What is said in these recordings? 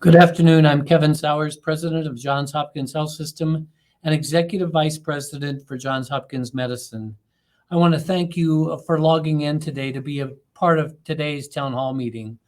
Good afternoon. I'm Kevin Sowers, President of Johns Hopkins Health System and Executive Vice President for Johns Hopkins Medicine. I want to thank you for logging in today to be a part of today's town hall meeting.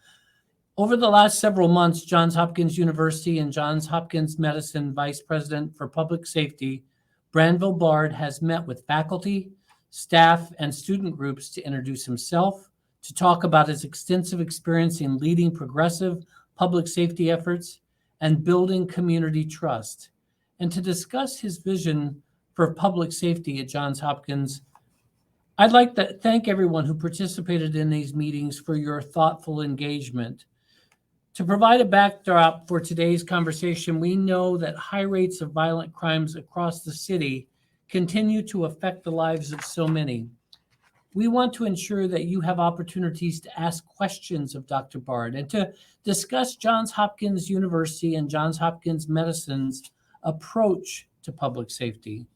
Over the last several months, Johns Hopkins University and Johns Hopkins Medicine Vice President for Public Safety, Branville Bard, has met with faculty, staff, and student groups to introduce himself, to talk about his extensive experience in leading progressive public safety efforts and building community trust, and to discuss his vision for public safety at Johns Hopkins. I'd like to thank everyone who participated in these meetings for your thoughtful engagement. To provide a backdrop for today's conversation, we know that high rates of violent crimes across the city continue to affect the lives of so many. We want to ensure that you have opportunities to ask questions of Dr. Bard and to discuss Johns Hopkins University and Johns Hopkins Medicine's approach to public safety.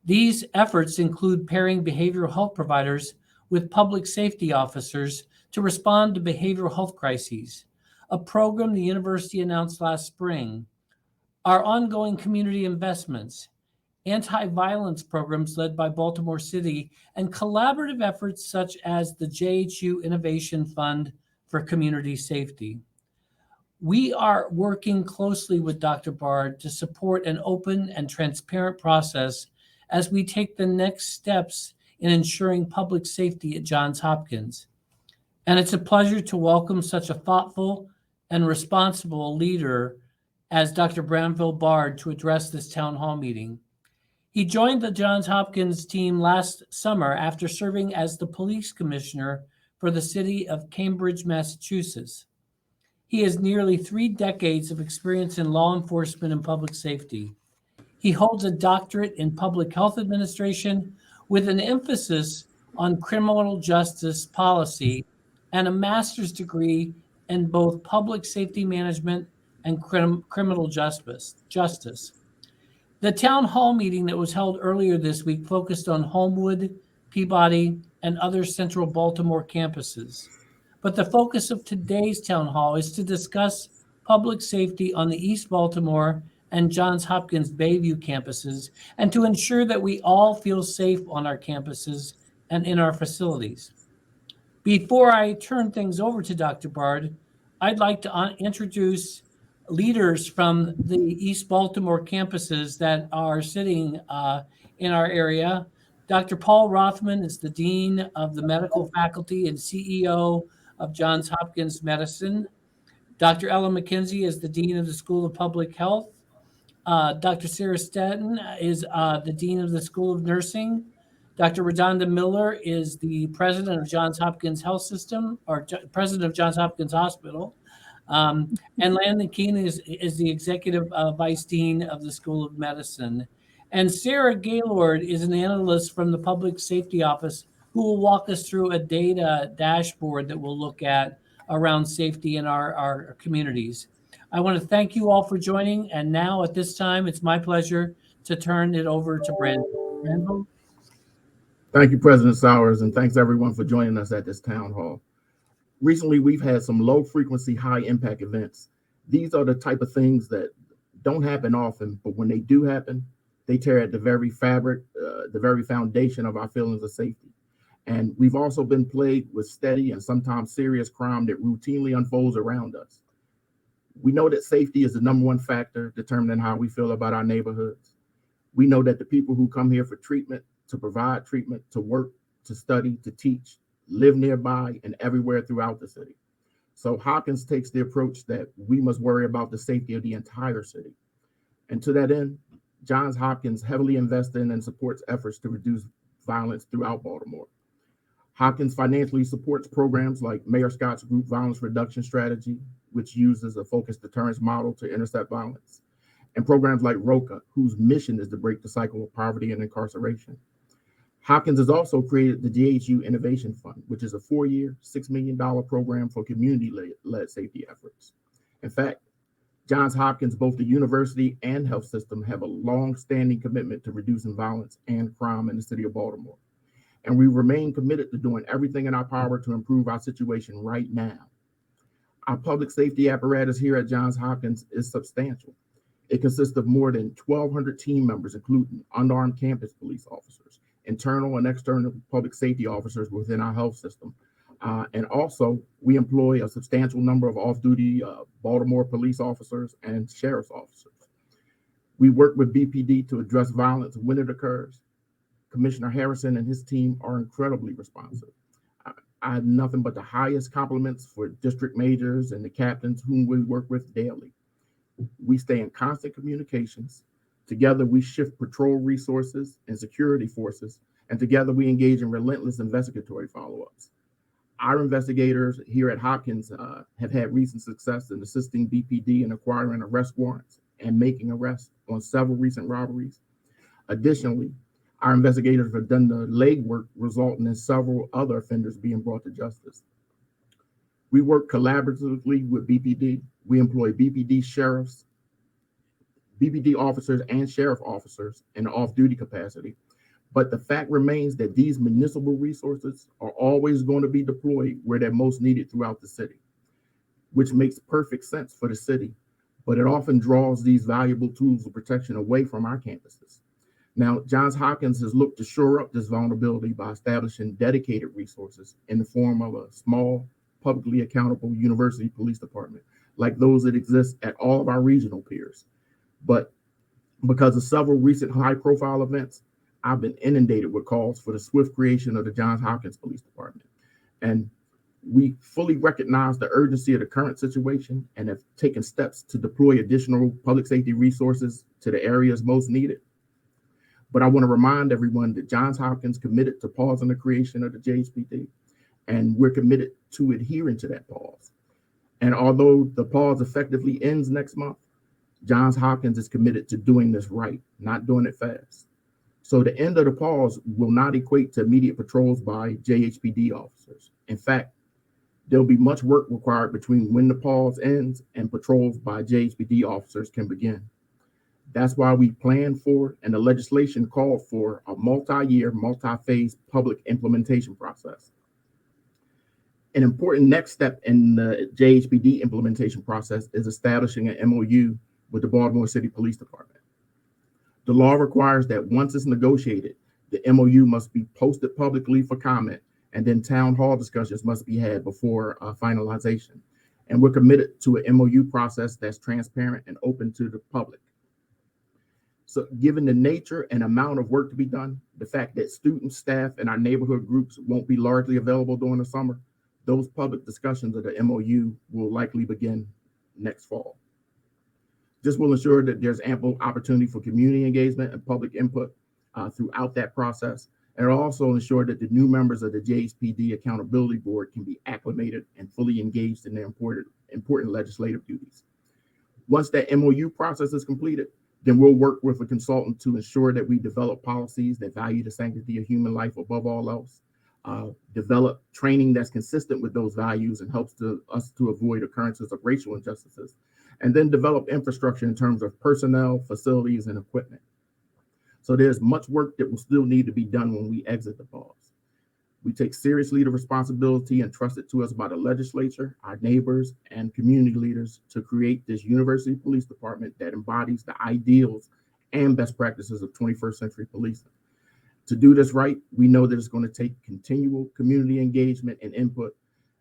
These efforts include pairing behavioral health providers with public safety officers to respond to behavioral health crises, a program the university announced last spring, our ongoing community investments, anti-violence programs led by Baltimore City, and collaborative efforts such as the JHU Innovation Fund for Community Safety. We are working closely with Dr. Bard to support an open and transparent process as we take the next steps in ensuring public safety at Johns Hopkins. And it's a pleasure to welcome such a thoughtful and responsible leader as Dr. Branville Bard to address this town hall meeting. He joined the Johns Hopkins team last summer after serving as the police commissioner for the city of Cambridge, Massachusetts. He has nearly 3 decades of experience in law enforcement and public safety. He holds a doctorate in public health administration with an emphasis on criminal justice policy and a master's degree in both public safety management and criminal justice. The town hall meeting that was held earlier this week focused on Homewood, Peabody, and other central Baltimore campuses. But the focus of today's town hall is to discuss public safety on the East Baltimore and Johns Hopkins Bayview campuses, and to ensure that we all feel safe on our campuses and in our facilities. Before I turn things over to Dr. Bard, I'd like to introduce leaders from the East Baltimore campuses that are sitting in our area. Dr. Paul Rothman is the Dean of the Medical Faculty and CEO of Johns Hopkins Medicine. Dr. Ella McKenzie is the Dean of the School of Public Health. Dr. Sarah Stetton is the Dean of the School of Nursing. Dr. Redonda Miller is the President of Johns Hopkins Health System, or President of Johns Hopkins Hospital. And Landon Keene is the Executive Vice Dean of the School of Medicine. And Sarah Gaylord is an analyst from the Public Safety Office who will walk us through a data dashboard that we'll look at around safety in our communities. I want to thank you all for joining. And now at this time, it's my pleasure to turn it over to Branville. Thank you, President Sowers, and thanks everyone for joining us at this town hall. Recently, we've had some low-frequency, high-impact events. These are the type of things that don't happen often, but when they do happen, they tear at the very fabric, the very foundation of our feelings of safety. And we've also been plagued with steady and sometimes serious crime that routinely unfolds around us. We know that safety is the #1 factor determining how we feel about our neighborhoods. We know that the people who come here for treatment, to provide treatment, to work, to study, to teach, live nearby and everywhere throughout the city. So Hopkins takes the approach that we must worry about the safety of the entire city. And to that end, Johns Hopkins heavily invests in and supports efforts to reduce violence throughout Baltimore. Hopkins financially supports programs like Mayor Scott's Group Violence Reduction Strategy, which uses a focused deterrence model to intercept violence, and programs like ROCA, whose mission is to break the cycle of poverty and incarceration. Hopkins has also created the JHU Innovation Fund, which is a 4-year, $6 million program for community-led safety efforts. In fact, Johns Hopkins, both the university and health system, have a long-standing commitment to reducing violence and crime in the city of Baltimore. And we remain committed to doing everything in our power to improve our situation right now. Our public safety apparatus here at Johns Hopkins is substantial. It consists of more than 1,200 team members, including unarmed campus police officers, internal and external public safety officers within our health system. And also, we employ a substantial number of off-duty Baltimore police officers and sheriff's officers. We work with BPD to address violence when it occurs. Commissioner Harrison and his team are incredibly responsive. I have nothing but the highest compliments for district majors and the captains whom we work with daily. We stay in constant communications. Together, we shift patrol resources and security forces, and together we engage in relentless investigatory follow-ups. Our investigators here at Hopkins have had recent success in assisting BPD in acquiring arrest warrants and making arrests on several recent robberies. Additionally, our investigators have done the legwork, resulting in several other offenders being brought to justice. We work collaboratively with BPD. We employ BPD sheriffs, BPD officers, and sheriff officers in an off-duty capacity. But the fact remains that these municipal resources are always going to be deployed where they're most needed throughout the city, which makes perfect sense for the city, but it often draws these valuable tools of protection away from our campuses. Now, Johns Hopkins has looked to shore up this vulnerability by establishing dedicated resources in the form of a small, publicly accountable university police department, like those that exist at all of our regional peers. But because of several recent high-profile events, I've been inundated with calls for the swift creation of the Johns Hopkins Police Department. And we fully recognize the urgency of the current situation and have taken steps to deploy additional public safety resources to the areas most needed. But I want to remind everyone that Johns Hopkins committed to pausing the creation of the JHPD, and we're committed to adhering to that pause. And although the pause effectively ends next month, Johns Hopkins is committed to doing this right, not doing it fast. So the end of the pause will not equate to immediate patrols by JHPD officers. In fact, there'll be much work required between when the pause ends and patrols by JHPD officers can begin. That's why we planned for, and the legislation called for, a multi-year, multi-phase public implementation process. An important next step in the JHPD implementation process is establishing an MOU with the Baltimore City Police Department. The law requires that once it's negotiated, the MOU must be posted publicly for comment, and then town hall discussions must be had before finalization. And we're committed to an MOU process that's transparent and open to the public. So given the nature and amount of work to be done, the fact that students, staff, and our neighborhood groups won't be largely available during the summer, those public discussions of the MOU will likely begin next fall. This will ensure that there's ample opportunity for community engagement and public input throughout that process. And it'll also ensure that the new members of the JHPD Accountability Board can be acclimated and fully engaged in their important legislative duties. Once that MOU process is completed, then we'll work with a consultant to ensure that we develop policies that value the sanctity of human life above all else, develop training that's consistent with those values and helps us to avoid occurrences of racial injustices, and then develop infrastructure in terms of personnel, facilities, and equipment. So there's much work that will still need to be done when we exit the pause. We take seriously the responsibility entrusted to us by the legislature, our neighbors, and community leaders to create this university police department that embodies the ideals and best practices of 21st century policing. To do this right, we know that it's going to take continual community engagement and input,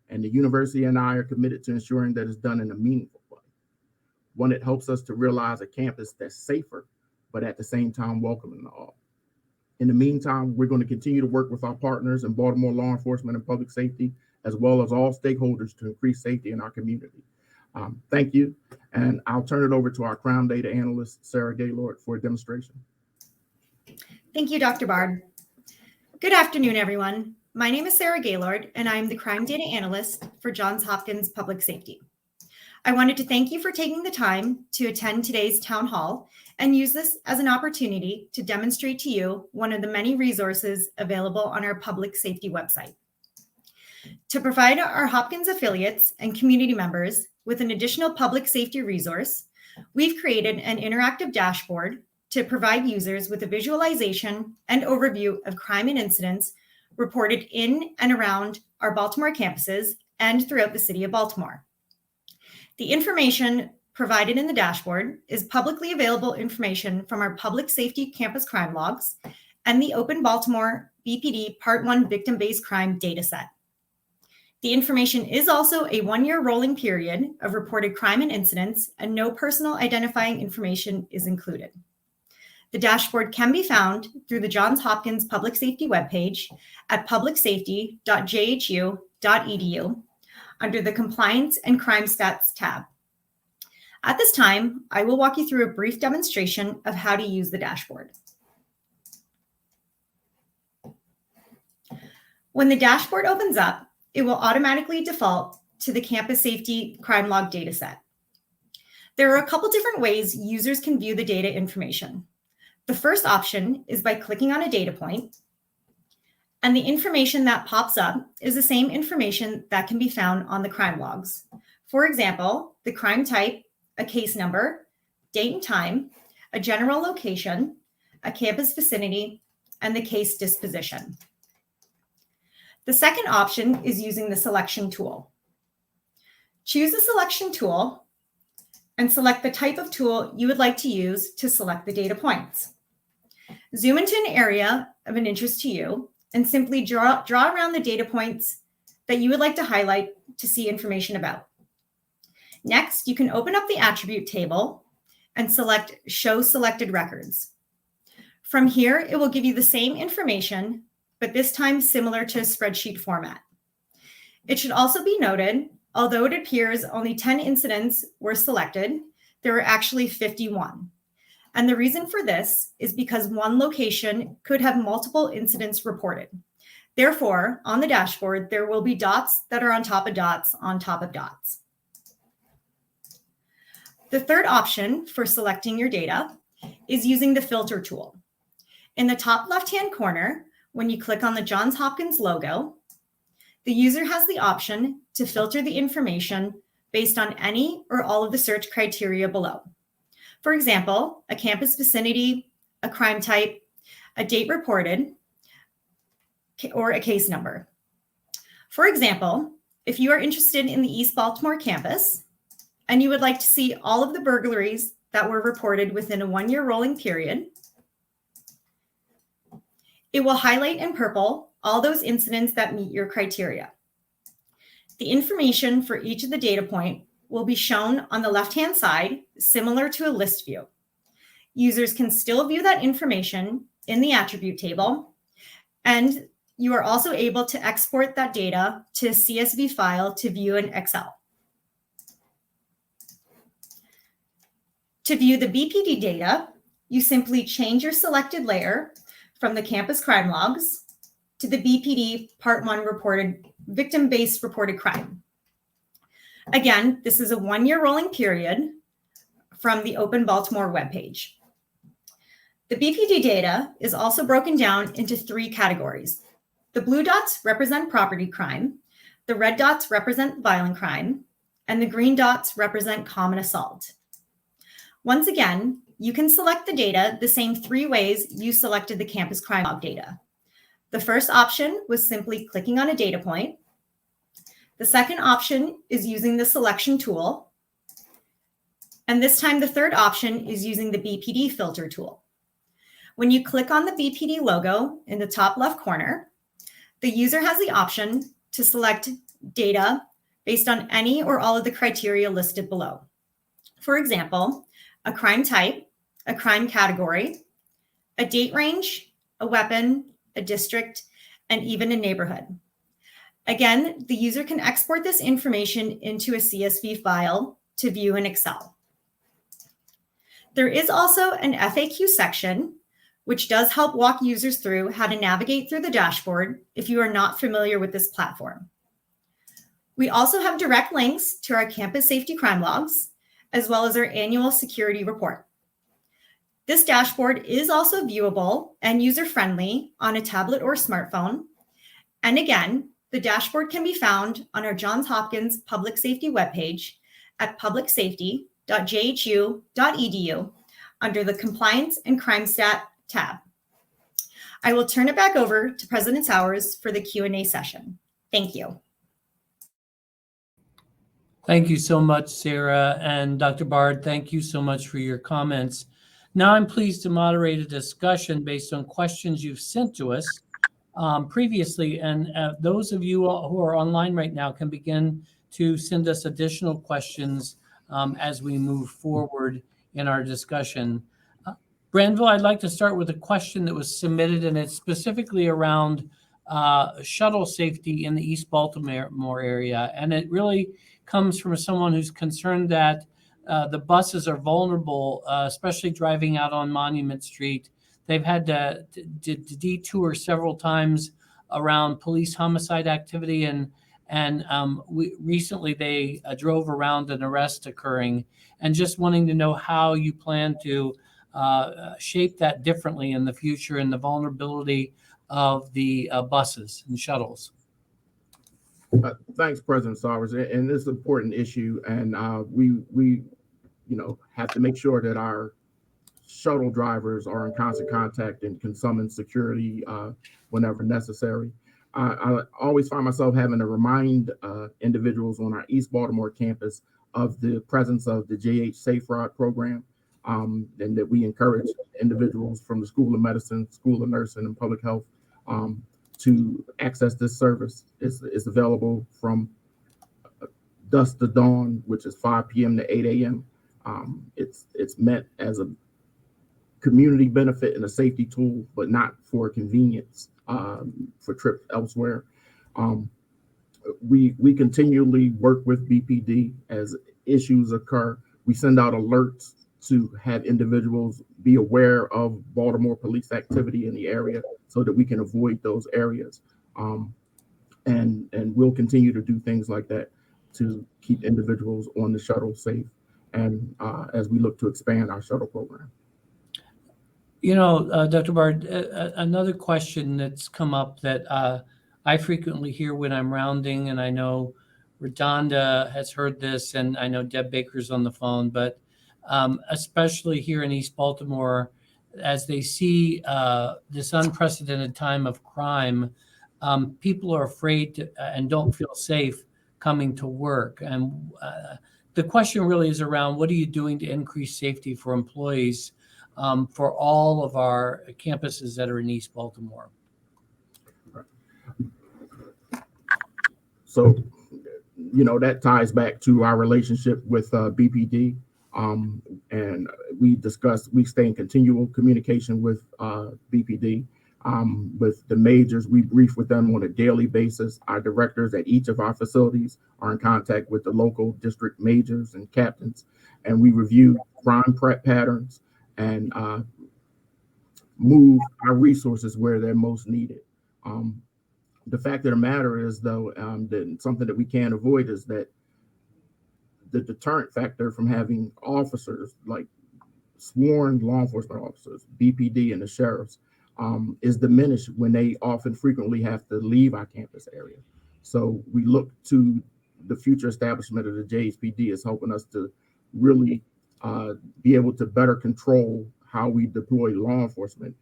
and the university and I are committed to ensuring that it's done in a meaningful way, one that helps us to realize a campus that's safer, but at the same time welcoming to all. In the meantime, we're going to continue to work with our partners in Baltimore law enforcement and public safety, as well as all stakeholders to increase safety in our community. Thank you, and I'll turn it over to our Crown Data Analyst, Sarah Gaylord, for a demonstration. Thank you, Dr. Bard. Good afternoon, everyone. My name is Sarah Gaylord, and I'm the Crime Data Analyst for Johns Hopkins Public Safety. I wanted to thank you for taking the time to attend today's town hall and use this as an opportunity to demonstrate to you one of the many resources available on our public safety website. To provide our Hopkins affiliates and community members with an additional public safety resource, we've created an interactive dashboard to provide users with a visualization and overview of crime and incidents reported in and around our Baltimore campuses and throughout the city of Baltimore. The information provided in the dashboard is publicly available information from our public safety campus crime logs and the Open Baltimore BPD Part 1 victim-based crime dataset. The information is also a 1-year rolling period of reported crime and incidents, and no personal identifying information is included. The dashboard can be found through the Johns Hopkins Public Safety webpage at publicsafety.jhu.edu under the Compliance and Crime Stats tab. At this time, I will walk you through a brief demonstration of how to use the dashboard. When the dashboard opens up, it will automatically default to the Campus Safety Crime Log dataset. There are a couple different ways users can view the data information. The first option is by clicking on a data point, and the information that pops up is the same information that can be found on the crime logs. For example, the crime type, a case number, date and time, a general location, a campus vicinity, and the case disposition. The second option is using the selection tool. Choose the selection tool and select the type of tool you would like to use to select the data points. Zoom into an area of an interest to you and simply draw around the data points that you would like to highlight to see information about. Next, you can open up the attribute table and select Show Selected Records. From here, it will give you the same information, but this time similar to a spreadsheet format. It should also be noted, although it appears only 10 incidents were selected, there were actually 51. And the reason for this is because one location could have multiple incidents reported. Therefore, on the dashboard, there will be dots that are on top of dots on top of dots. The third option for selecting your data is using the filter tool. In the top left-hand corner, when you click on the Johns Hopkins logo, the user has the option to filter the information based on any or all of the search criteria below. For example, a campus vicinity, a crime type, a date reported, or a case number. For example, if you are interested in the East Baltimore campus and you would like to see all of the burglaries that were reported within a 1-year rolling period, it will highlight in purple all those incidents that meet your criteria. The information for each of the data point will be shown on the left-hand side, similar to a list view. Users can still view that information in the attribute table, and you are also able to export that data to a CSV file to view in Excel. To view the BPD data, you simply change your selected layer from the campus crime logs to the BPD Part 1 reported victim-based reported crime. Again, this is a 1-year rolling period from the Open Baltimore webpage. The BPD data is also broken down into 3 categories. The blue dots represent property crime, the red dots represent violent crime, and the green dots represent common assault. Once again, you can select the data the same 3 ways you selected the campus crime log data. The first option was simply clicking on a data point. The second option is using the selection tool. And this time, the third option is using the BPD filter tool. When you click on the BPD logo in the top left corner, the user has the option to select data based on any or all of the criteria listed below. For example, a crime type, a crime category, a date range, a weapon, a district, and even a neighborhood. Again, the user can export this information into a CSV file to view in Excel. There is also an FAQ section, which does help walk users through how to navigate through the dashboard if you are not familiar with this platform. We also have direct links to our campus safety crime logs, as well as our annual security report. This dashboard is also viewable and user-friendly on a tablet or smartphone. And again, the dashboard can be found on our Johns Hopkins Public Safety webpage at publicsafety.jhu.edu under the Compliance and Crime Stat tab. I will turn it back over to President Sowers for the Q&A session. Thank you. Thank you so much, Sarah. And Dr. Bard, thank you so much for your comments. Now I'm pleased to moderate a discussion based on questions you've sent to us previously. And those of you who are online right now can begin to send us additional questions as we move forward in our discussion. Branville, I'd like to start with a question that was submitted, and it's specifically around shuttle safety in the East Baltimore area. And it really comes from someone who's concerned that the buses are vulnerable, especially driving out on Monument Street. They've had to detour several times around police homicide activity, and recently they drove around an arrest occurring, and just wanting to know how you plan to shape that differently in the future and the vulnerability of the buses and shuttles. Thanks, President Sowers. And this is an important issue, and we have to make sure that our shuttle drivers are in constant contact and can summon security whenever necessary. I always find myself having to remind individuals on our East Baltimore campus of the presence of the JH Safe Ride program, and that we encourage individuals from the School of Medicine, School of Nursing, and Public Health to access this service. It's available from dusk to dawn, which is 5 p.m. to 8 a.m. It's meant as a community benefit and a safety tool, but not for convenience for trips elsewhere. We continually work with BPD as issues occur. We send out alerts to have individuals be aware of Baltimore police activity in the area so that we can avoid those areas. And we'll continue to do things like that to keep individuals on the shuttle safe, and as we look to expand our shuttle program. You know, Dr. Bard, another question that's come up that I frequently hear when I'm rounding, and I know Redonda has heard this, and I know Deb Baker's on the phone, but especially here in East Baltimore, as they see this unprecedented time of crime, people are afraid to, and don't feel safe coming to work. And the question really is around, what are you doing to increase safety for employees for all of our campuses that are in East Baltimore? So, that ties back to our relationship with BPD. And we stay in continual communication with BPD. With the majors, we brief with them on a daily basis. Our directors at each of our facilities are in contact with the local district majors and captains, and we review crime patterns and move our resources where they're most needed. The fact of the matter is, though, that something that we can't avoid is that the deterrent factor from having officers, like sworn law enforcement officers, BPD and the sheriffs, is diminished when they frequently have to leave our campus area. So we look to the future establishment of the JHPD as helping us to really be able to better control how we deploy law enforcement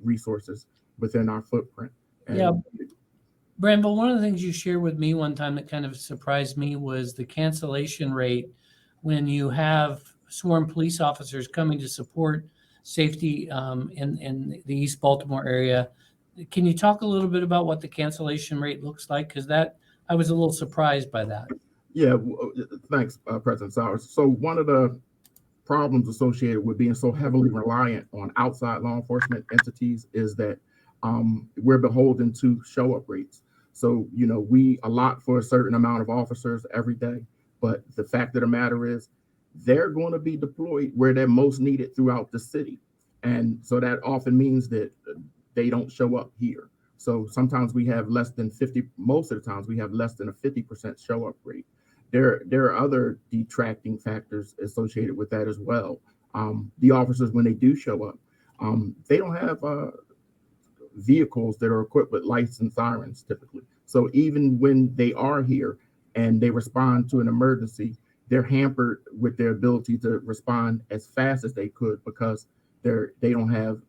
resources within our footprint. And yeah. Branville, one of the things you shared with me one time that kind of surprised me was the cancellation rate when you have sworn police officers coming to support safety in the East Baltimore area. Can you talk a little bit about what the cancellation rate looks like? Because I was a little surprised by that. Yeah, thanks, President Sowers. So one of the problems associated with being so heavily reliant on outside law enforcement entities is that we're beholden to show up rates. So, we allot for a certain amount of officers every day, but the fact of the matter is they're going to be deployed where they're most needed throughout the city. And so that often means that they don't show up here. So sometimes we have less than 50, most of the times we have less than a 50% show up rate. There are other detracting factors associated with that as well. The officers, when they do show up, they don't have vehicles that are equipped with lights and sirens typically. So even when they are here and they respond to an emergency, they're hampered with their ability to respond as fast as they could because they don't have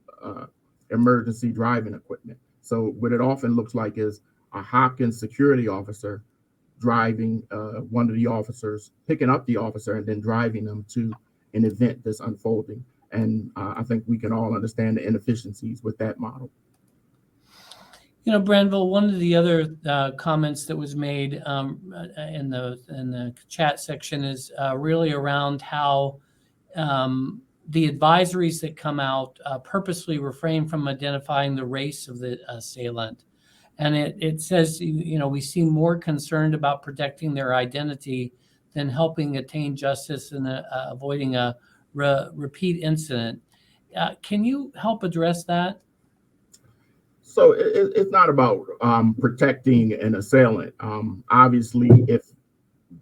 emergency driving equipment. So what it often looks like is a Hopkins security officer driving one of the officers, picking up the officer and then driving them to an event that's unfolding. And I think we can all understand the inefficiencies with that model. Branville, one of the other comments that was made in the chat section is really around how the advisories that come out purposely refrain from identifying the race of the assailant. And it says, we seem more concerned about protecting their identity than helping attain justice and avoiding a repeat incident. Can you help address that? So it's not about protecting an assailant. Obviously, if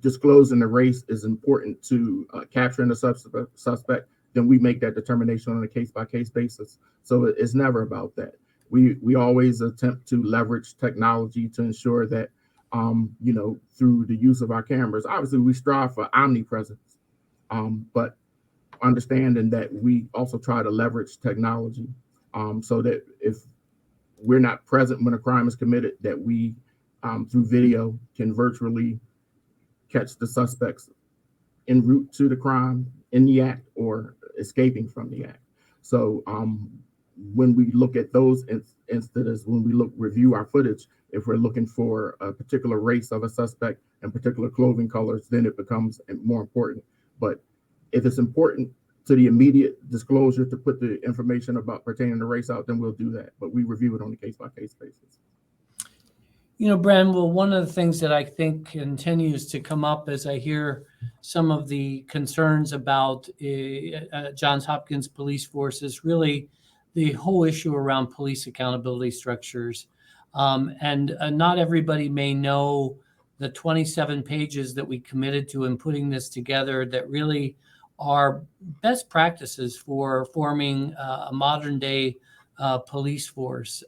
disclosing the race is important to capturing the suspect, then we make that determination on a case-by-case basis. So it's never about that. We always attempt to leverage technology to ensure that, through the use of our cameras, obviously we strive for omnipresence, but understanding that we also try to leverage technology so that if we're not present when a crime is committed, that we, through video, can virtually catch the suspects en route to the crime, in the act, or escaping from the act. So when we look at those instances, when we review our footage, if we're looking for a particular race of a suspect and particular clothing colors, then it becomes more important. But if it's important to the immediate disclosure to put the information about pertaining to race out, then we'll do that. But we review it on a case-by-case basis. Branville, one of the things that I think continues to come up as I hear some of the concerns about Johns Hopkins police force is really the whole issue around police accountability structures. And not everybody may know the 27 pages that we committed to in putting this together that really are best practices for forming a modern day police force.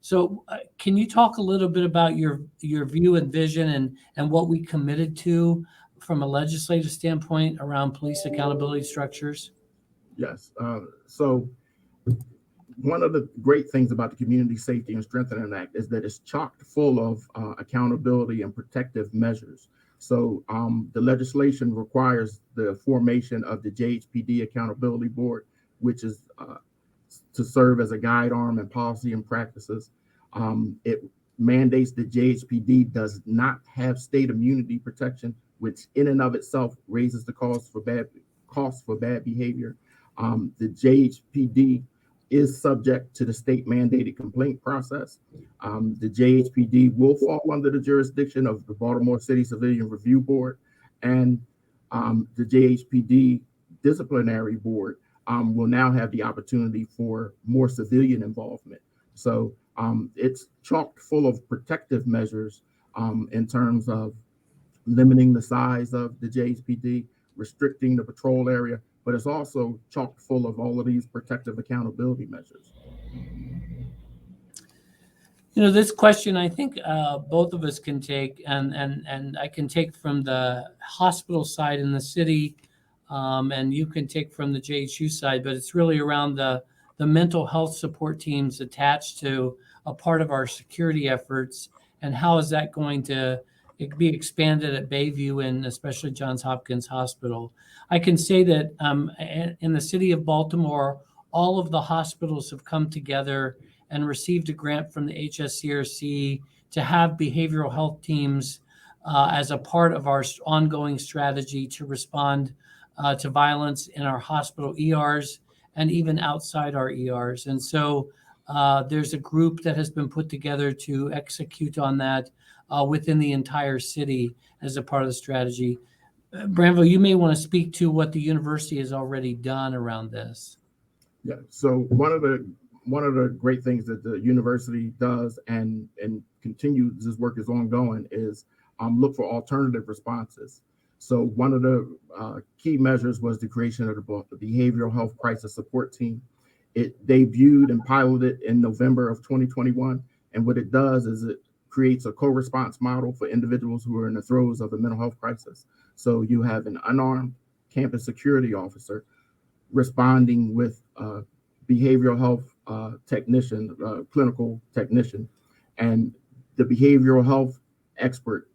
So can you talk a little bit about your view and vision and what we committed to from a legislative standpoint around police accountability structures? Yes. So one of the great things about the Community Safety and Strengthening Act is that it's chock full of accountability and protective measures. So the legislation requires the formation of the JHPD Accountability Board, which is to serve as a guide arm in policy and practices. It mandates that JHPD does not have state immunity protection, which in and of itself raises the cost for bad behavior. The JHPD is subject to the state mandated complaint process. The JHPD will fall under the jurisdiction of the Baltimore City Civilian Review Board, and the JHPD Disciplinary Board will now have the opportunity for more civilian involvement. So it's chock full of protective measures in terms of limiting the size of the JHPD, restricting the patrol area, but it's also chock full of all of these protective accountability measures. This question, I think both of us can take, and I can take from the hospital side in the city, and you can take from the JHU side, but it's really around the mental health support teams attached to a part of our security efforts, and how is that going to be expanded at Bayview and especially Johns Hopkins Hospital. I can say that in the city of Baltimore, all of the hospitals have come together and received a grant from the HSCRC to have behavioral health teams as a part of our ongoing strategy to respond to violence in our hospital ERs and even outside our ERs. And so there's a group that has been put together to execute on that within the entire city as a part of the strategy. Branville, you may want to speak to what the university has already done around this. Yeah. So one of the great things that the university does and continues, this work is ongoing, is look for alternative responses. So one of the key measures was the creation of the Behavioral Health Crisis Support Team. It debuted and piloted in November of 2021. And what it does is it creates a co-response model for individuals who are in the throes of a mental health crisis. So you have an unarmed campus security officer responding with a behavioral health technician, clinical technician, and the behavioral health expert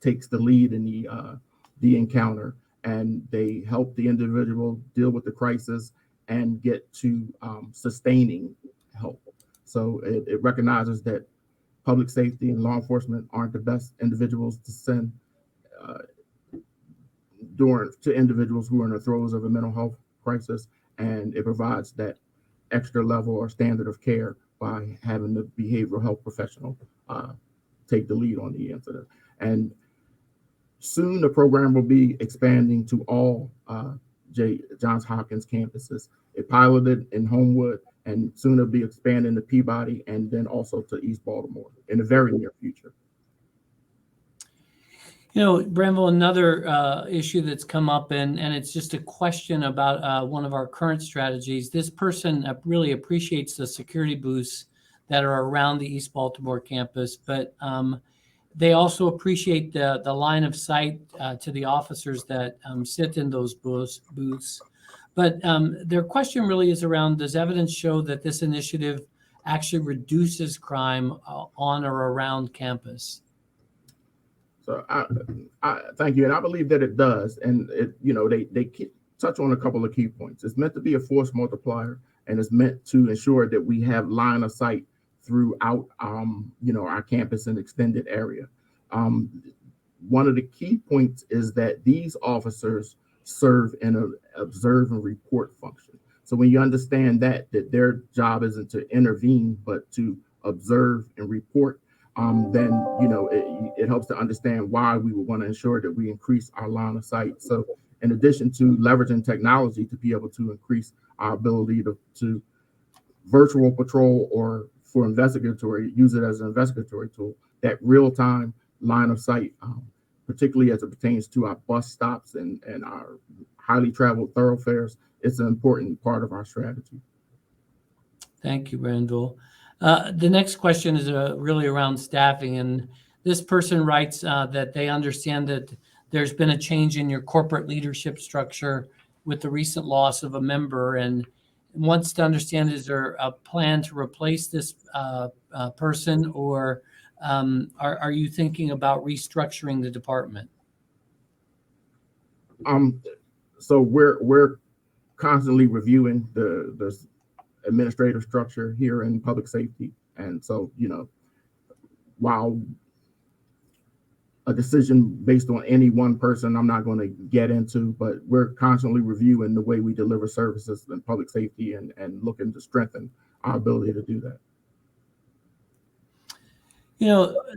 takes the lead in the encounter, and they help the individual deal with the crisis and get to sustaining help. So it recognizes that public safety and law enforcement aren't the best individuals to send uh, to individuals who are in the throes of a mental health crisis, and it provides that extra level or standard of care by having the behavioral health professional take the lead on the incident. And soon the program will be expanding to all Johns Hopkins campuses. It piloted in Homewood, and soon it'll be expanding to Peabody and then also to East Baltimore in the very near future. You know, Branville, another issue that's come up, and it's just a question about one of our current strategies. This person really appreciates the security booths that are around the East Baltimore campus, but they also appreciate the line of sight to the officers that sit in those booths. But their question really is around, does evidence show that this initiative actually reduces crime on or around campus? So I thank you, and I believe that it does. And they touch on a couple of key points. It's meant to be a force multiplier, and it's meant to ensure that we have line of sight throughout our campus and extended area. One of the key points is that these officers serve in an observe and report function. So when you understand that their job isn't to intervene but to observe and report, then it helps to understand why we would want to ensure that we increase our line of sight. So in addition to leveraging technology to be able to increase our ability to virtual patrol or for investigatory, use it as an investigatory tool, that real-time line of sight, particularly as it pertains to our bus stops and our highly traveled thoroughfares, it's an important part of our strategy. Thank you, Branville. The next question is really around staffing, and this person writes that they understand that there's been a change in your corporate leadership structure with the recent loss of a member, and wants to understand, is there a plan to replace this person, or are you thinking about restructuring the department? So we're constantly reviewing the administrative structure here in public safety, and so while a decision based on any one person I'm not going to get into, but we're constantly reviewing the way we deliver services in public safety and looking to strengthen our ability to do that.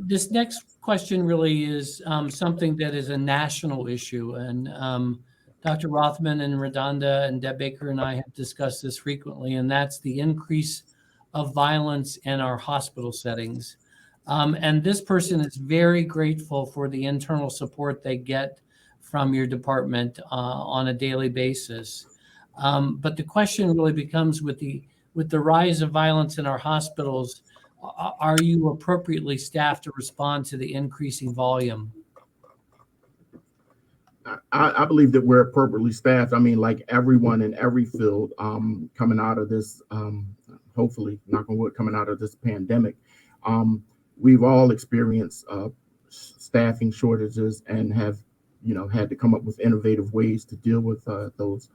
This next question really is something that is a national issue, and Dr. Rothman and Redonda and Deb Baker and I have discussed this frequently, and that's the increase of violence in our hospital settings. And this person is very grateful for the internal support they get from your department on a daily basis. But the question really becomes, with the rise of violence in our hospitals, are you appropriately staffed to respond to the increasing volume? I believe that we're appropriately staffed. I mean, like everyone in every field coming out of this, hopefully, knock on wood, coming out of this pandemic, we've all experienced staffing shortages and have, had to come up with innovative ways to deal with those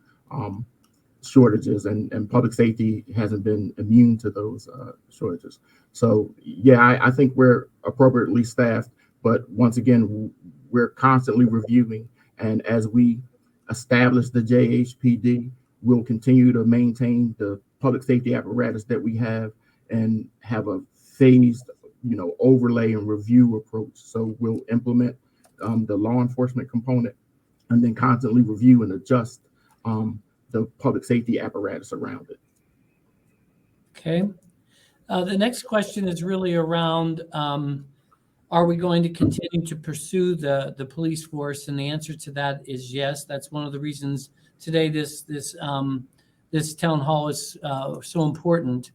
shortages, and public safety hasn't been immune to those shortages. So, yeah, I think we're appropriately staffed, but once again, we're constantly reviewing. And as we establish the JHPD, we'll continue to maintain the public safety apparatus that we have and have a phased, overlay and review approach. So we'll implement the law enforcement component and then constantly review and adjust the public safety apparatus around it. Okay. The next question is really around, are we going to continue to pursue the police force? And the answer to that is yes. That's one of the reasons today this town hall is so important.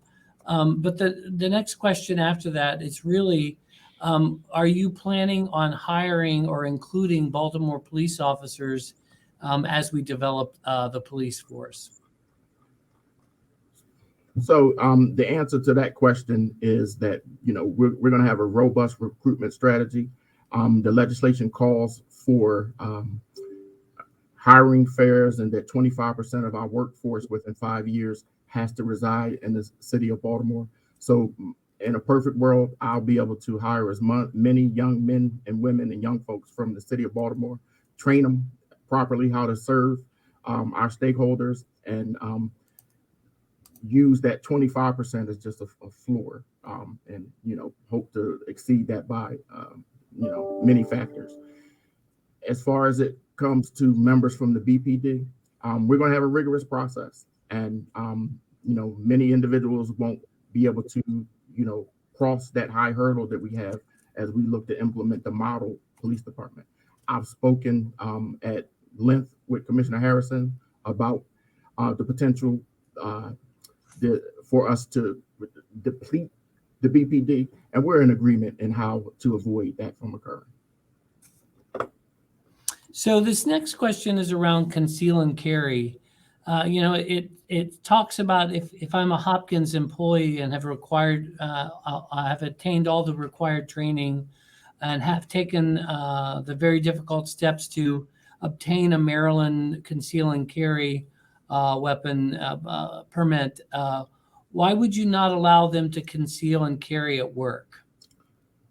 But the next question after that is really, are you planning on hiring or including Baltimore police officers as we develop the police force? So the answer to that question is that, we're going to have a robust recruitment strategy. The legislation calls for hiring fairs, and that 25% of our workforce within 5 years has to reside in the city of Baltimore. So in a perfect world, I'll be able to hire as many young men and women and young folks from the city of Baltimore, train them properly how to serve our stakeholders, and use that 25% as just a floor, and hope to exceed that by many factors. As far as it comes to members from the BPD, we're going to have a rigorous process, and many individuals won't be able to cross that high hurdle that we have as we look to implement the model police department. I've spoken at length with Commissioner Harrison about the potential for us to deplete the BPD, and we're in agreement in how to avoid that from occurring. So this next question is around conceal and carry. It talks about if I'm a Hopkins employee and have I have attained all the required training and have taken the very difficult steps to obtain a Maryland conceal and carry weapon permit, why would you not allow them to conceal and carry at work?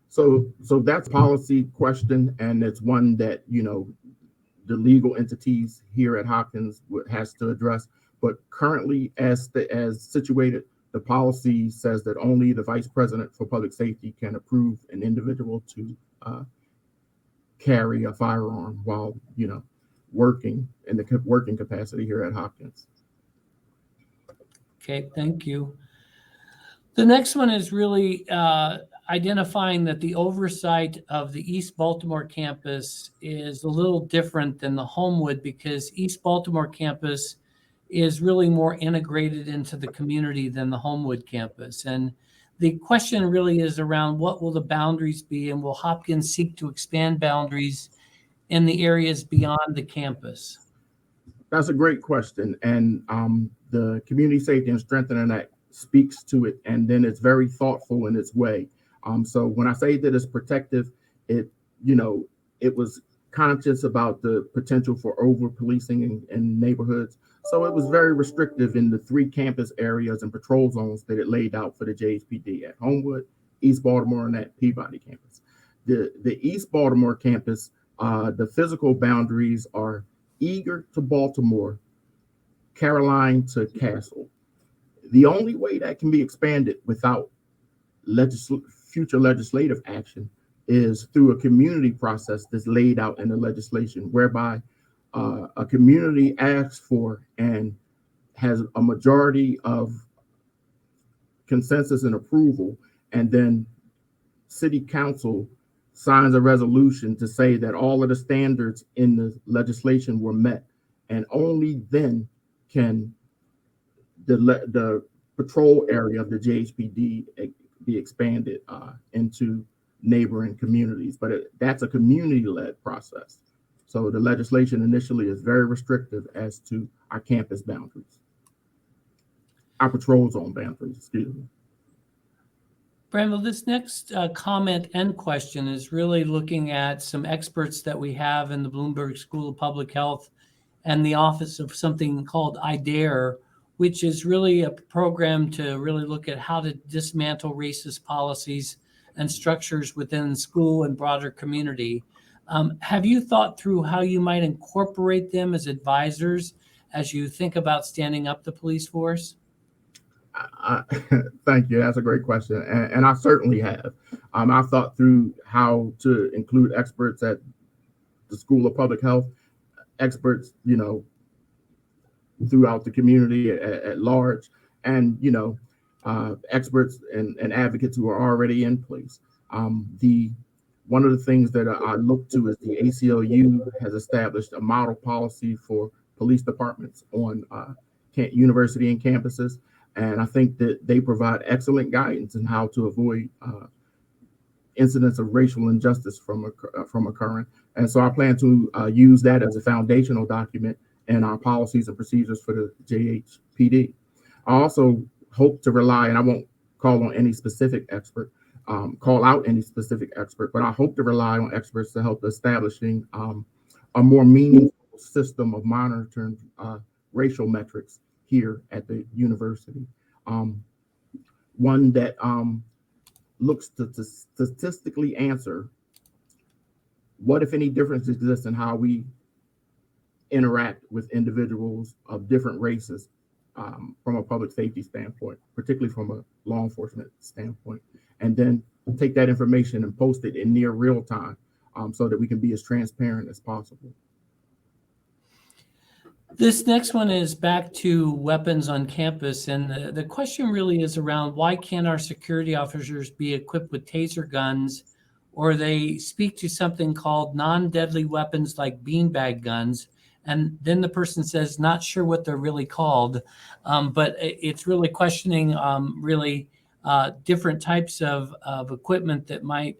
So that's a policy question, and it's one that the legal entities here at Hopkins has to address. But currently, as situated, the policy says that only the Vice President for Public Safety can approve an individual to carry a firearm while working in the working capacity here at Hopkins. Okay, thank you. The next one is really identifying that the oversight of the East Baltimore campus is a little different than the Homewood, because East Baltimore campus is really more integrated into the community than the Homewood campus. And the question really is around what will the boundaries be, and will Hopkins seek to expand boundaries in the areas beyond the campus? That's a great question. And the Community Safety and Strengthening Act speaks to it, and then it's very thoughtful in its way. So when I say that it's protective, it was conscious about the potential for over policing in neighborhoods. So it was very restrictive in the 3 campus areas and patrol zones that it laid out for the JHPD at Homewood, East Baltimore, and at Peabody campus. The East Baltimore campus, the physical boundaries are Eager to Baltimore, Caroline to Castle. The only way that can be expanded without future legislative action is through a community process that's laid out in the legislation, whereby a community asks for and has a majority of consensus and approval, and then City Council signs a resolution to say that all of the standards in the legislation were met, and only then can the patrol area of the JHPD be expanded into neighboring communities. But that's a community-led process. So the legislation initially is very restrictive as to our campus boundaries, our patrol zone boundaries, excuse me. Branville, this next comment and question is really looking at some experts that we have in the Bloomberg School of Public Health and the office of something called IDARE, which is really a program to really look at how to dismantle racist policies and structures within school and broader community. Have you thought through how you might incorporate them as advisors as you think about standing up the police force? Thank you. That's a great question. And I certainly have. I've thought through how to include experts at the School of Public Health, experts, throughout the community at large, and, experts and advocates who are already in place. One of the things that I look to is the ACLU has established a model policy for police departments on university and campuses. And I think that they provide excellent guidance in how to avoid incidents of racial injustice from occurring. And so I plan to use that as a foundational document in our policies and procedures for the JHPD. I also hope to rely, and I won't call on any specific expert, call out any specific expert, but I hope to rely on experts to help establishing a more meaningful system of monitoring racial metrics here at the university. One that looks to statistically answer what, if any, difference exists in how we interact with individuals of different races from a public safety standpoint, particularly from a law enforcement standpoint, and then take that information and post it in near real time so that we can be as transparent as possible. This next one is back to weapons on campus. And the question really is around why can't our security officers be equipped with taser guns, or they speak to something called non-deadly weapons like beanbag guns. And then the person says, not sure what they're really called, but it's really questioning different types of equipment that might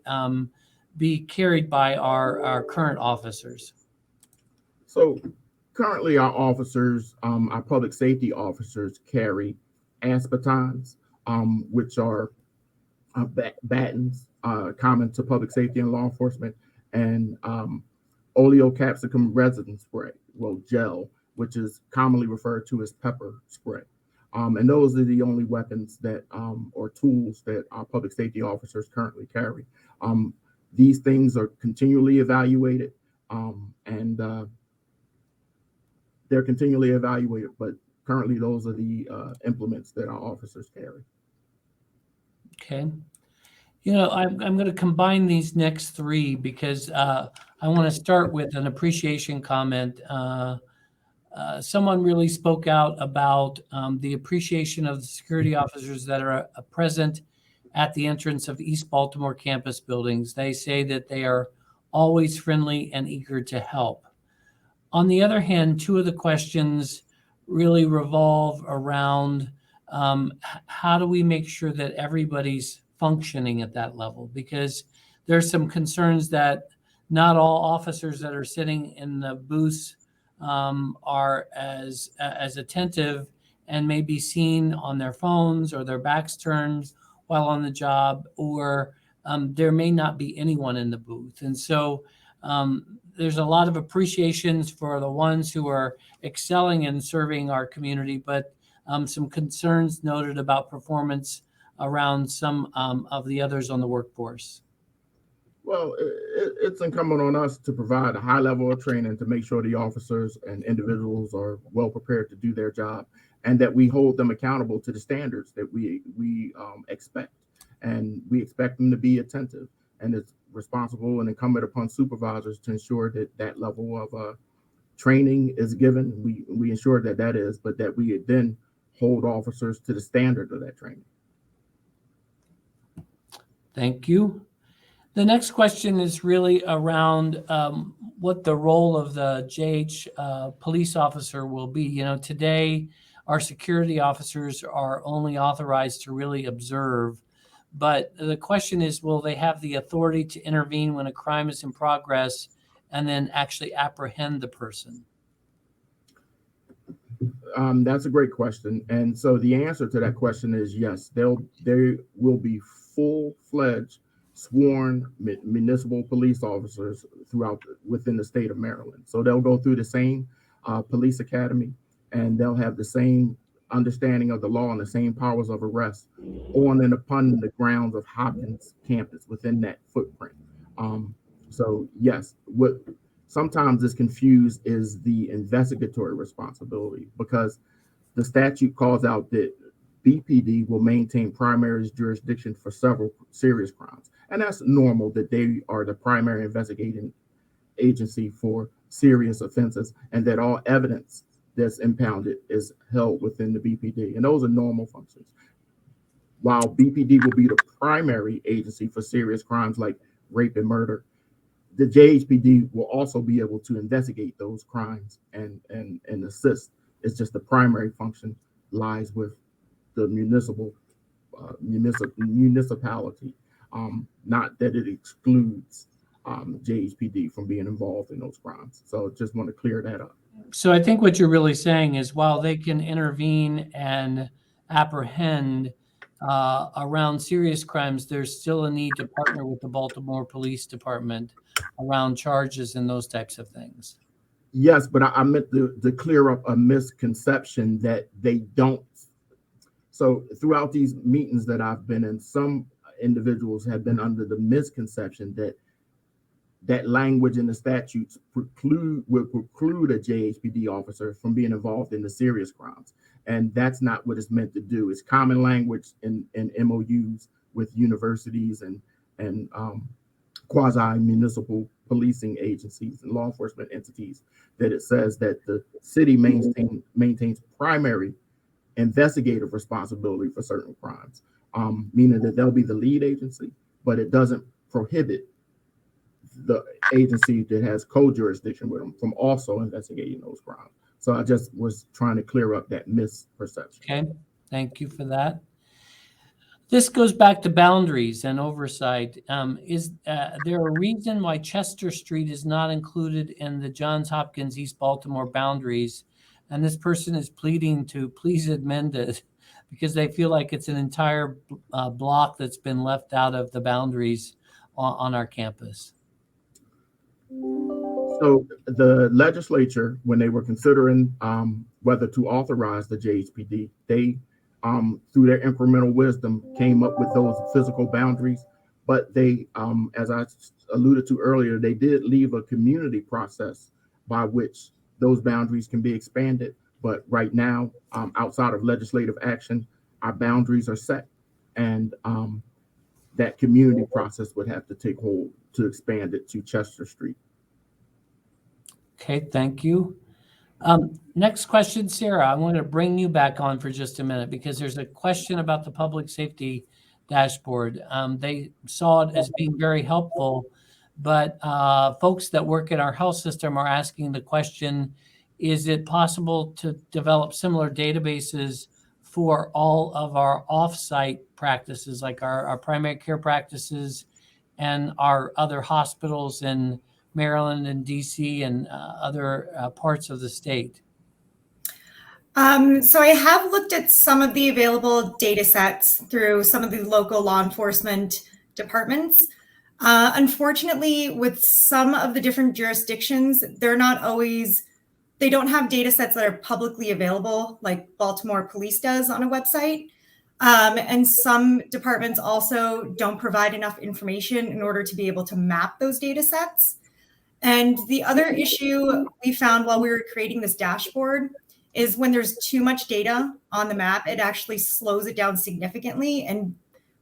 be carried by our current officers. So currently our officers, our public safety officers carry asbatons, which are batons common to public safety and law enforcement, and oleocapsicum resin spray, gel, which is commonly referred to as pepper spray. And those are the only weapons that or tools that our public safety officers currently carry. These things are continually evaluated, and they're continually evaluated, but currently those are the implements that our officers carry. Okay. I'm going to combine these next three because I want to start with an appreciation comment. Someone really spoke out about the appreciation of the security officers that are present at the entrance of East Baltimore campus buildings. They say that they are always friendly and eager to help. On the other hand, two of the questions really revolve around how do we make sure that everybody's functioning at that level? Because there's some concerns that not all officers that are sitting in the booths are as attentive and may be seen on their phones or their backs turned while on the job, or there may not be anyone in the booth. And so there's a lot of appreciations for the ones who are excelling in serving our community, but some concerns noted about performance around some of the others on the workforce. Well, it's incumbent on us to provide a high level of training to make sure the officers and individuals are well prepared to do their job, and that we hold them accountable to the standards that we expect. And we expect them to be attentive, and it's responsible and incumbent upon supervisors to ensure that that level of training is given. We ensure that is, but that we then hold officers to the standard of that training. Thank you. The next question is really around what the role of the JH police officer will be. Today our security officers are only authorized to really observe, but the question is, will they have the authority to intervene when a crime is in progress and then actually apprehend the person? That's a great question. And so the answer to that question is yes, they will be full-fledged sworn municipal police officers within the state of Maryland. So they'll go through the same police academy, and they'll have the same understanding of the law and the same powers of arrest on and upon the grounds of Hopkins campus within that footprint. So yes, what sometimes is confused is the investigatory responsibility, because the statute calls out that BPD will maintain primary jurisdiction for several serious crimes. And that's normal, that they are the primary investigating agency for serious offenses, and that all evidence that's impounded is held within the BPD. And those are normal functions. While BPD will be the primary agency for serious crimes like rape and murder, the JHPD will also be able to investigate those crimes and assist. It's just the primary function lies with the municipality, not that it excludes JHPD from being involved in those crimes. So just want to clear that up. So I think what you're really saying is, while they can intervene and apprehend, around serious crimes, there's still a need to partner with the Baltimore Police Department around charges and those types of things. Yes, but I meant to clear up a misconception that they don't. So throughout these meetings that I've been in, some individuals have been under the misconception that that language in the statutes would preclude a JHPD officer from being involved in the serious crimes. And that's not what it's meant to do. It's common language in MOUs with universities and quasi-municipal policing agencies and law enforcement entities that it says that the city maintains primary investigative responsibility for certain crimes, meaning that they'll be the lead agency, but it doesn't prohibit the agency that has co-jurisdiction with them from also investigating those crimes. So I just was trying to clear up that misperception. Okay, thank you for that. This goes back to boundaries and oversight. Is there a reason why Chester Street is not included in the Johns Hopkins East Baltimore boundaries? And this person is pleading to please amend it because they feel like it's an entire block that's been left out of the boundaries on our campus. So the legislature, when they were considering whether to authorize the JHPD, they, through their incremental wisdom, came up with those physical boundaries. But they, as I alluded to earlier, they did leave a community process by which those boundaries can be expanded. But right now, outside of legislative action, our boundaries are set. And that community process would have to take hold to expand it to Chester Street. Okay, thank you. Next question, Sarah, I want to bring you back on for just a minute because there's a question about the public safety dashboard. They saw it as being very helpful, but folks that work in our health system are asking the question, is it possible to develop similar databases for all of our off-site practices, like our primary care practices and our other hospitals in Maryland and DC and other parts of the state? So I have looked at some of the available data sets through some of the local law enforcement departments. Unfortunately, with some of the different jurisdictions, they don't have data sets that are publicly available like Baltimore Police does on a website. And some departments also don't provide enough information in order to be able to map those data sets. And the other issue we found while we were creating this dashboard is when there's too much data on the map, it actually slows it down significantly. And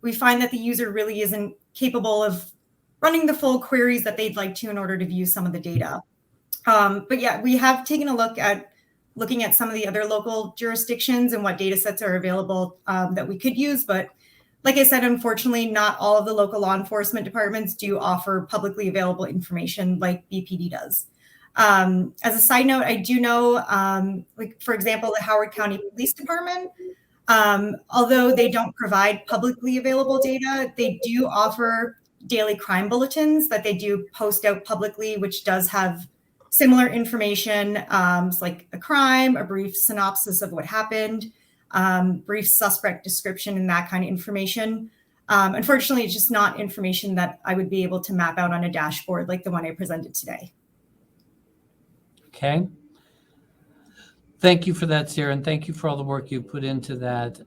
we find that the user really isn't capable of running the full queries that they'd like to in order to view some of the data. But yeah, we have taken a look at looking at some of the other local jurisdictions and what data sets are available that we could use. But like I said, unfortunately, not all of the local law enforcement departments do offer publicly available information like BPD does. As a side note, I do know, like for example, the Howard County Police Department, although they don't provide publicly available data, they do offer daily crime bulletins that they do post out publicly, which does have similar information, like a crime, a brief synopsis of what happened, brief suspect description, and that kind of information. Unfortunately, it's just not information that I would be able to map out on a dashboard like the one I presented today. Okay. Thank you for that, Sarah, and thank you for all the work you put into that.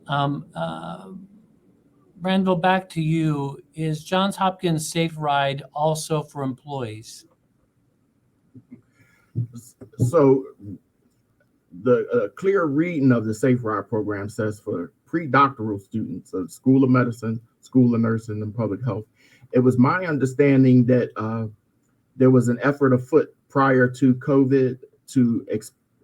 Branville, back to you. Is Johns Hopkins Safe Ride also for employees? So the clear reading of the Safe Ride program says for pre-doctoral students of School of Medicine, School of Nursing, and Public Health. It was my understanding that there was an effort afoot prior to COVID to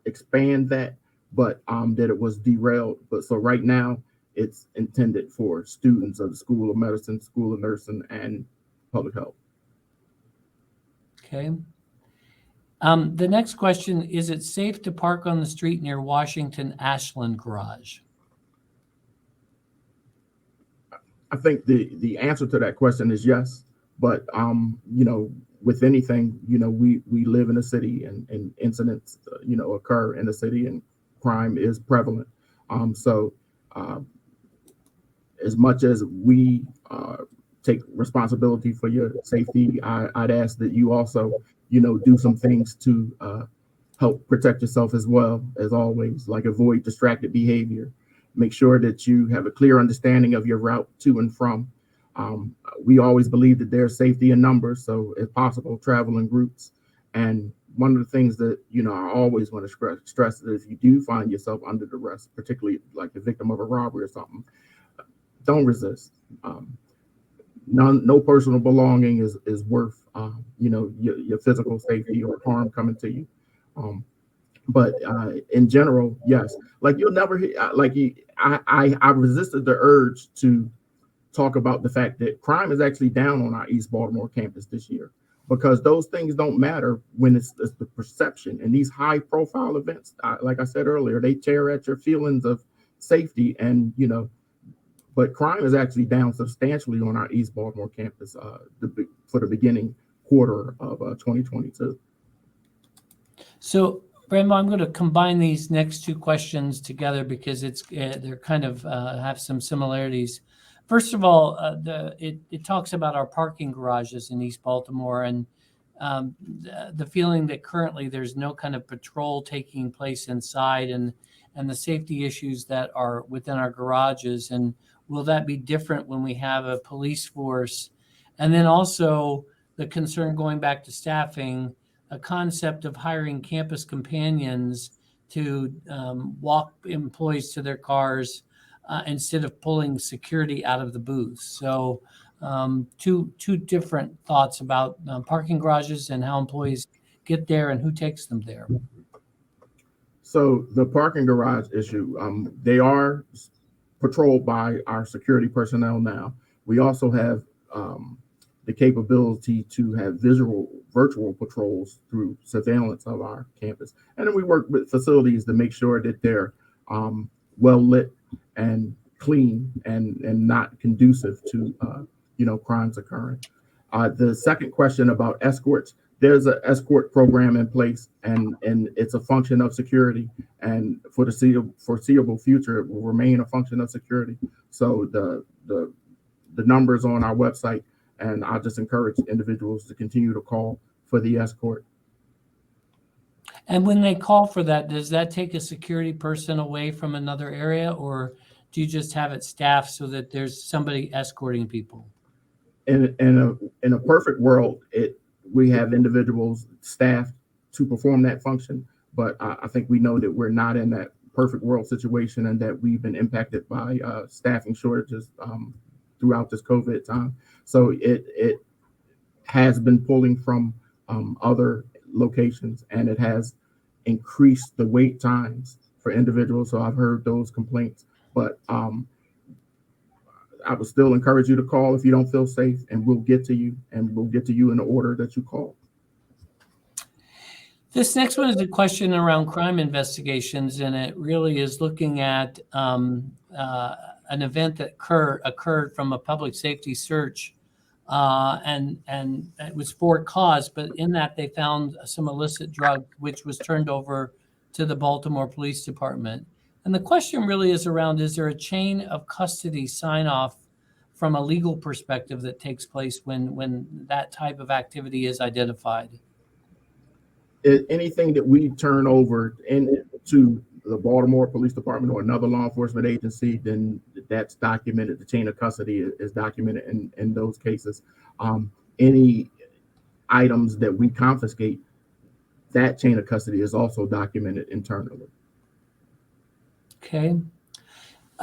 expand that, but that it was derailed. But so right now it's intended for students of the School of Medicine, School of Nursing, and Public Health. Okay. The next question, is it safe to park on the street near Washington Ashland Garage? I think the answer to that question is yes, but with anything, we live in a city and incidents, occur in the city and crime is prevalent. So as much as we take responsibility for your safety, I'd ask that you also, do some things to help protect yourself as well, as always, like avoid distracted behavior. Make sure that you have a clear understanding of your route to and from. We always believe that there's safety in numbers, so if possible, travel in groups. And one of the things that, I always want to stress that if you do find yourself under duress, particularly like the victim of a robbery or something, don't resist. No personal belonging is worth, your physical safety or harm coming to you. But in general, yes, like you'll never hear, I resisted the urge to talk about the fact that crime is actually down on our East Baltimore campus this year, because those things don't matter when it's the perception. And these high profile events, like I said earlier, they tear at your feelings of safety, and but crime is actually down substantially on our East Baltimore campus for the beginning quarter of 2022. So, Branville, I'm going to combine these next two questions together because they're kind of have some similarities. First of all, it talks about our parking garages in East Baltimore, and the feeling that currently there's no kind of patrol taking place inside, and the safety issues that are within our garages. And will that be different when we have a police force? And then also the concern, going back to staffing, a concept of hiring campus companions to walk employees to their cars instead of pulling security out of the booth. So two different thoughts about parking garages and how employees get there and who takes them there. So the parking garage issue, they are patrolled by our security personnel now. We also have the capability to have virtual patrols through surveillance of our campus. And then we work with facilities to make sure that they're well lit and clean and not conducive to crimes occurring. The second question about escorts, there's an escort program in place, and it's a function of security, and for the foreseeable future it will remain a function of security. So the numbers on our website, and I just encourage individuals to continue to call for the escort. And when they call for that, does that take a security person away from another area, or do you just have it staffed so that there's somebody escorting people? In a perfect world, we have individuals staffed to perform that function, but I think we know that we're not in that perfect world situation, and that we've been impacted by staffing shortages throughout this COVID time. So it has been pulling from other locations, and it has increased the wait times for individuals. So I've heard those complaints, but I would still encourage you to call if you don't feel safe, and we'll get to you, and we'll get to you in the order that you call. This next one is a question around crime investigations, and it really is looking at an event that occurred from a public safety search, and it was for cause, but in that they found some illicit drug, which was turned over to the Baltimore Police Department. And the question really is around, is there a chain of custody sign off from a legal perspective that takes place when that type of activity is identified? Anything that we turn over to the Baltimore Police Department or another law enforcement agency, then that's documented. The chain of custody is documented in those cases. Any items that we confiscate, that chain of custody is also documented internally. Okay.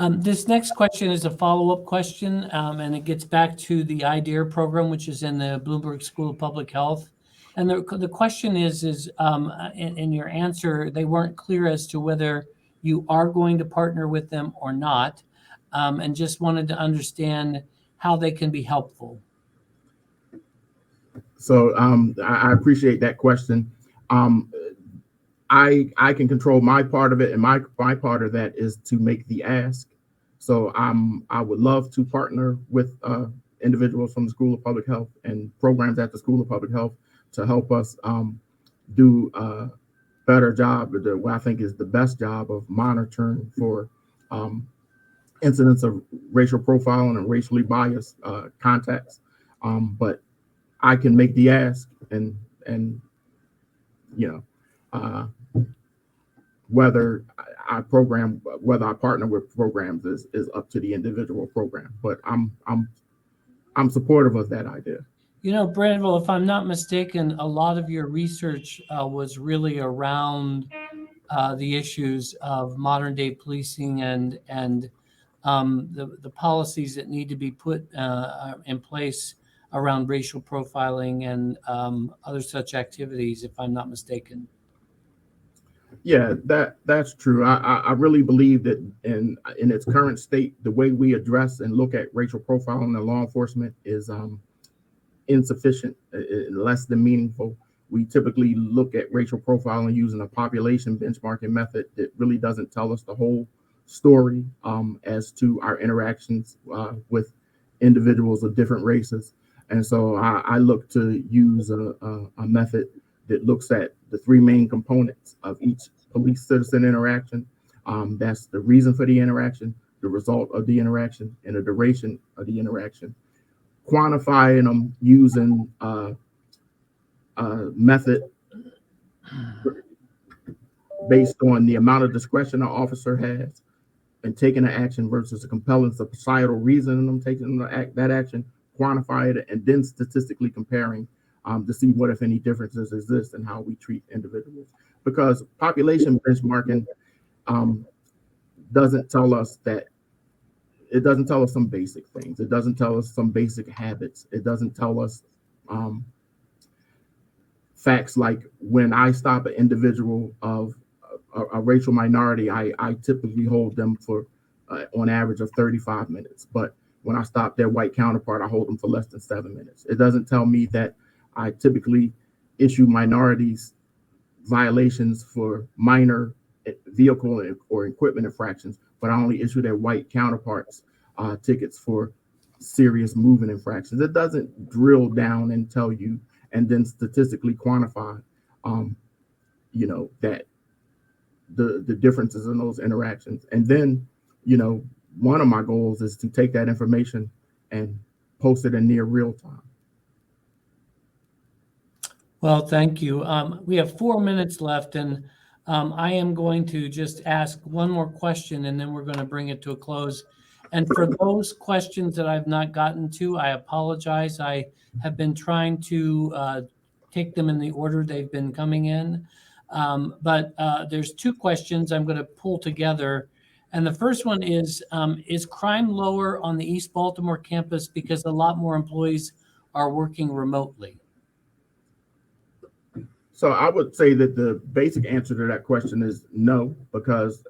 This next question is a follow-up question, and it gets back to the IDEAR program, which is in the Bloomberg School of Public Health. And the question is in your answer, they weren't clear as to whether you are going to partner with them or not, and just wanted to understand how they can be helpful. So I appreciate that question. I can control my part of it, and my part of that is to make the ask. So I would love to partner with individuals from the School of Public Health and programs at the School of Public Health to help us do a better job, what I think is the best job of monitoring for incidents of racial profiling and racially biased contacts. But I can make the ask, and whether I partner with programs is up to the individual program. But I'm supportive of that idea. Branville, if I'm not mistaken, a lot of your research was really around the issues of modern day policing and the policies that need to be put in place around racial profiling and other such activities, if I'm not mistaken. Yeah, that's true. I really believe that in its current state, the way we address and look at racial profiling in law enforcement is insufficient, less than meaningful. We typically look at racial profiling using a population benchmarking method that really doesn't tell us the whole story as to our interactions with individuals of different races. And so I look to use a method that looks at the three main components of each police-citizen interaction. That's the reason for the interaction, the result of the interaction, and the duration of the interaction. Quantifying them using a method based on the amount of discretion an officer has and taking an action versus the compelling societal reason in them taking that action, quantify it, and then statistically comparing to see what, if any, differences exist in how we treat individuals. Because population benchmarking doesn't tell us some basic things. It doesn't tell us some basic habits. It doesn't tell us facts like when I stop an individual of a racial minority, I typically hold them for on average of 35 minutes. But when I stop their white counterpart, I hold them for less than 7 minutes. It doesn't tell me that I typically issue minorities violations for minor vehicle or equipment infractions, but I only issue their white counterparts tickets for serious movement infractions. It doesn't drill down and tell you and then statistically quantify, that the differences in those interactions. And then, one of my goals is to take that information and post it in near real time. Well, thank you. We have 4 minutes left, and I am going to just ask one more question, and then we're going to bring it to a close. And for those questions that I've not gotten to, I apologize. I have been trying to take them in the order they've been coming in. But there's 2 questions I'm going to pull together. And the first one is crime lower on the East Baltimore campus because a lot more employees are working remotely? So I would say that the basic answer to that question is no, because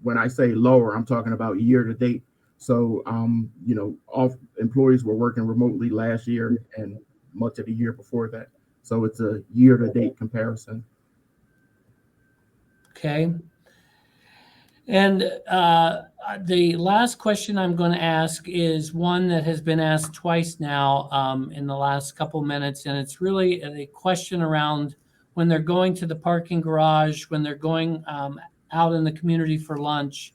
when I say lower, I'm talking about year to date. So, all employees were working remotely last year and much of the year before that. So it's a year to date comparison. Okay. And the last question I'm going to ask is one that has been asked twice now in the last couple minutes. And it's really a question around when they're going to the parking garage, when they're going out in the community for lunch,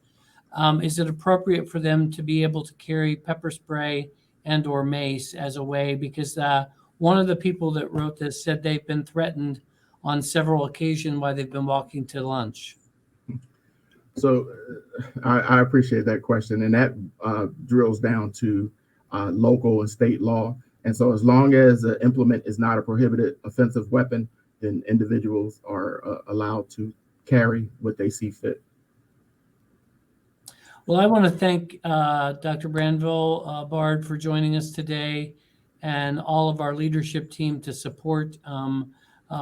is it appropriate for them to be able to carry pepper spray and or mace as a way? Because one of the people that wrote this said they've been threatened on several occasions while they've been walking to lunch. So I appreciate that question. And that drills down to local and state law. And so as long as the implement is not a prohibited offensive weapon, then individuals are allowed to carry what they see fit. Well, I want to thank Dr. Branville Bard for joining us today and all of our leadership team to support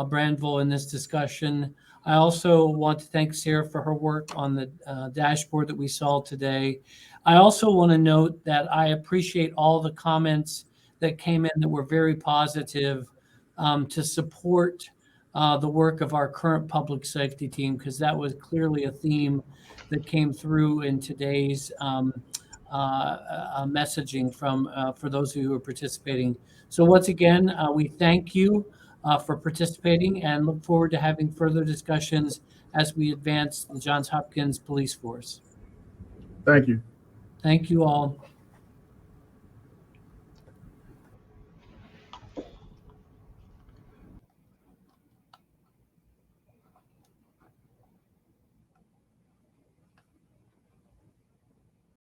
Branville in this discussion. I also want to thank Sarah for her work on the dashboard that we saw today. I also want to note that I appreciate all the comments that came in that were very positive to support the work of our current public safety team, because that was clearly a theme that came through in today's messaging for those who are participating. So once again, we thank you for participating and look forward to having further discussions as we advance the Johns Hopkins Police Force. Thank you. Thank you all.